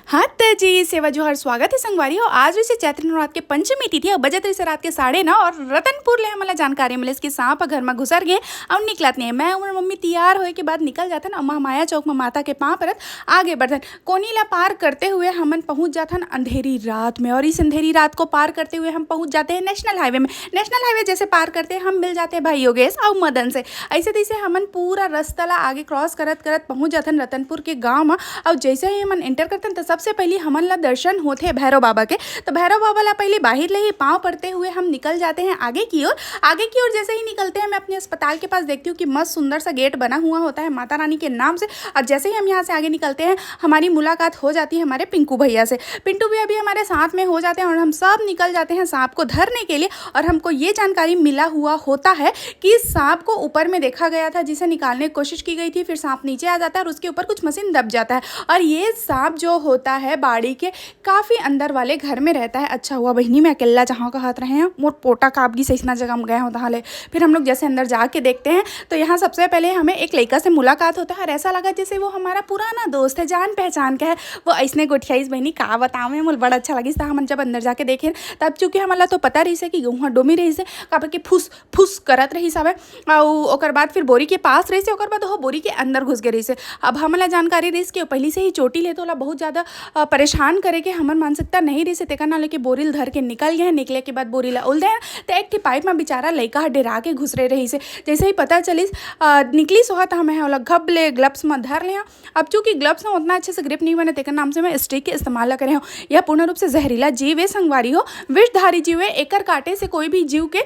हाँ तो जी सेवा जोहर स्वागत है संगवारी हो। आज वैसे चैत्र नवरात्र के पंचमी तिथि और बजत से रात के 9:30 और रतनपुर ले हमला जानकारी मिले कि सांप घर में घुसर गए और निकलत नहीं। मैं और मम्मी तैयार होए के बाद निकल जाथन और माया चौक में माता के पाँव परत आगे बढ़थन। कोनी ला पार करते हुए हमन पहुंच जाथन अंधेरी रात में और इस अंधेरी रात को पार करते हुए हम पहुंच जाते हैं नेशनल हाईवे में। नेशनल हाईवे जैसे पार करते हैं हम मिल जाते हैं भाई योगेश और मदन से। ऐसे तैसे हमन पूरा रास्ता ला आगे क्रॉस करत करत पहुंच जाथन रतनपुर के गाँव में। और जैसे ही हमन एंटर करतन तो सबसे पहले हमन ला दर्शन होते भैरव बाबा के। तो भैरव बाबा ला पहले बाहर ले ही पाँव पड़ते हुए हम निकल जाते हैं आगे की ओर। आगे की ओर जैसे ही निकलते हैं मैं अपने अस्पताल के पास देखती हूँ कि मस्त सुंदर सा गेट बना हुआ होता है माता रानी के नाम से। और जैसे ही हम यहाँ से आगे निकलते हैं हमारी मुलाकात हो जाती है हमारे पिंकू भैया से। पिंटू भैया भी हमारे साथ में हो जाते हैं और हम सब निकल जाते हैं सांप को धरने के लिए। और हमको ये जानकारी मिला हुआ होता है कि सांप को ऊपर में देखा गया था जिसे निकालने की कोशिश की गई थी, फिर सांप नीचे आ जाता है और उसके ऊपर कुछ मशीन दब जाता है। और ये सांप जो होता है बाड़ी के काफ़ी अंदर वाले घर में रहता है। अच्छा हुआ बहनी मैं अकेला जहाँ का हाथ रहे हैं मोर पोटा काबगी से इतना जगह में गए होता हाले। फिर हम लोग जैसे अंदर जाके देखते हैं तो यहाँ सबसे पहले हमें एक लड़का से मुलाकात होता है और ऐसा लगा जैसे वो हमारा पुराना दोस्त है, जान पहचान का है। वो ऐसने गोठियाईस बहनी का बताऊँ मैं मुझे बड़ा अच्छा लगी था। हम जब अंदर जाके देखे तब चूँकि हमारा तो पता रही से कि गेहूँ डोमी रही से काबर के फुस फुस करत रही सब। और बाद फिर बोरी के पास रही से और बाद वो बोरी के अंदर घुस गए रही से। अब हमारा जानकारी रही कि पहले से ही चोटी ले तो बहुत ज़्यादा परेशान करे के हमार मानसिकता नहीं रही से तेका ना लेके बोरिल धर के निकल गए। निकले के बाद बोरी ला उल दे तो एक ठी पाइप में बेचारा लड़का डेरा के घुस रही से। जैसे ही पता चलिस निकली सोहत हमें वाला घबले ग्लव्स में धर लिया। अब चूँकि ग्लव्स में उतना अच्छे से ग्रिप नहीं बने तेका नाम से मैं स्टिक के इस्तेमाल करे हूँ। यह पूर्ण रूप से जहरीला जीव है संगवारी हो, विषधारी जीव है। एकर काटे से कोई भी जीव के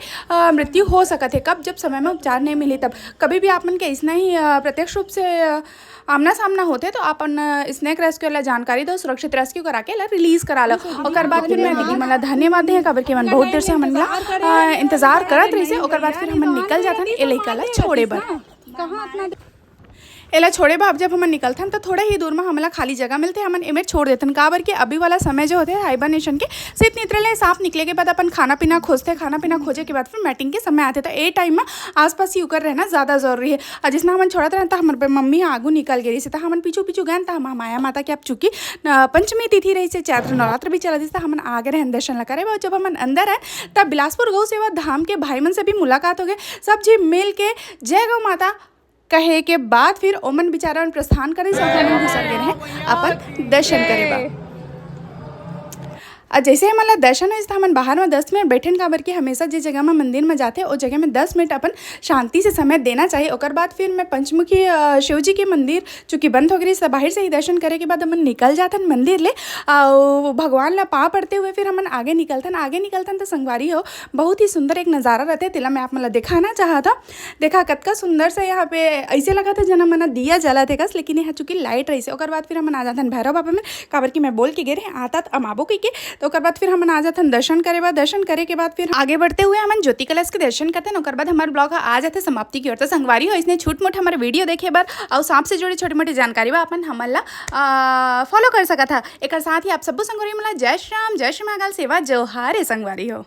मृत्यु हो सकत है। कब जब समय में उपचार नहीं मिली तब कभी भी आप मन के इसना ही प्रत्यक्ष रूप से आमना सामना होते तो अपन स्नेक रेस्क्यू ला जानकारी दो, सुरक्षित रेस्क्यू करा के ला रिलीज करा लो। और बाद फिर मैं दीदी मला धन्यवाद है काबर के मन बहुत देर से हमन ला इंतजार करत रही से। और बाद फिर हमन निकल जाथन ए लइका ला छोड़े बर। कहाँ अपना एला छोड़े भाव जब हम निकलथन तो थोड़ा ही दूर में हमला खाली जगह मिलते हमन एमें छोड़ देथन। काबर के अभी वाला समय जो होते है हाइबरनेशन के सिर्फ नितरले सांप निकले के बाद अपन खाना पीना खोजते, खाना पीना खोजे के बाद फिर मैटिंग के समय आते। तो ए टाइम में आसपास ही उकर रहना ज़्यादा जरूरी है। और जिसना हमन छोड़त रहन तो हमारे मम्मी आगू निकल गई से तो हमन पीछू पीछू गए तो हम माया माता के अब चूँकि पंचमी तिथि रही से चैत्र नवरात्र भी चला था हमन आगे रहन दर्शन ला करे। जब हमन अंदर आए तब बिलासपुर गौ सेवा धाम के भाई मन से भी मुलाकात हो गए। सब जी मिल के जय गौ माता कहे के बाद फिर ओमन बेचारा प्रस्थान करे घुसर गए हैं अपन दर्शन करे बा। और जैसे हमारा दर्शन है हमन बाहर में 10 मिनट बैठन काबर के हमेशा जिस जगह में मंदिर में जाते उस जगह में 10 मिनट अपन शांति से समय देना चाहिए। और बाद फिर मैं पंचमुखी शिव जी के मंदिर चूँकि बंद हो गई सब बाहर से ही दर्शन करे के बाद हमन निकल जाथन मंदिर ले भगवान ला पाँव पड़ते हुए फिर हमन आगे निकलतन तो संगवारी हो बहुत ही सुंदर एक नज़ारा रहते तिला मैं आप मतलब दिखाना चाहा था। देखा कतका सुंदर से यहाँ पे ऐसे लगा था जना मना दिया जला थे कस, लेकिन यहाँ चूँकि लाइट रही से। और बाद फिर हमन आ जाथन भैरव बाबा में काबर की मैं बोल के गे रहे आता अमाबो के तो और बाद फिर हमन आ जाथन दर्शन करे के बाद फिर आगे बढ़ते हुए हमन ज्योति कलश के दर्शन करते हैं। और बाद हमारे ब्लॉग आ जाते समाप्ति की ओर। तो संगवारी हो इसने छूट मोट हमारे वीडियो देखे बार और सांप से जुड़ी छोटी मोटी जानकारी बा अपन हमन ला फॉलो कर सका था। एक साथ ही आप सबको संगवारी मला जय श्री राम, जय श्री महाकाल, सेवा जोहार संगवारी हो।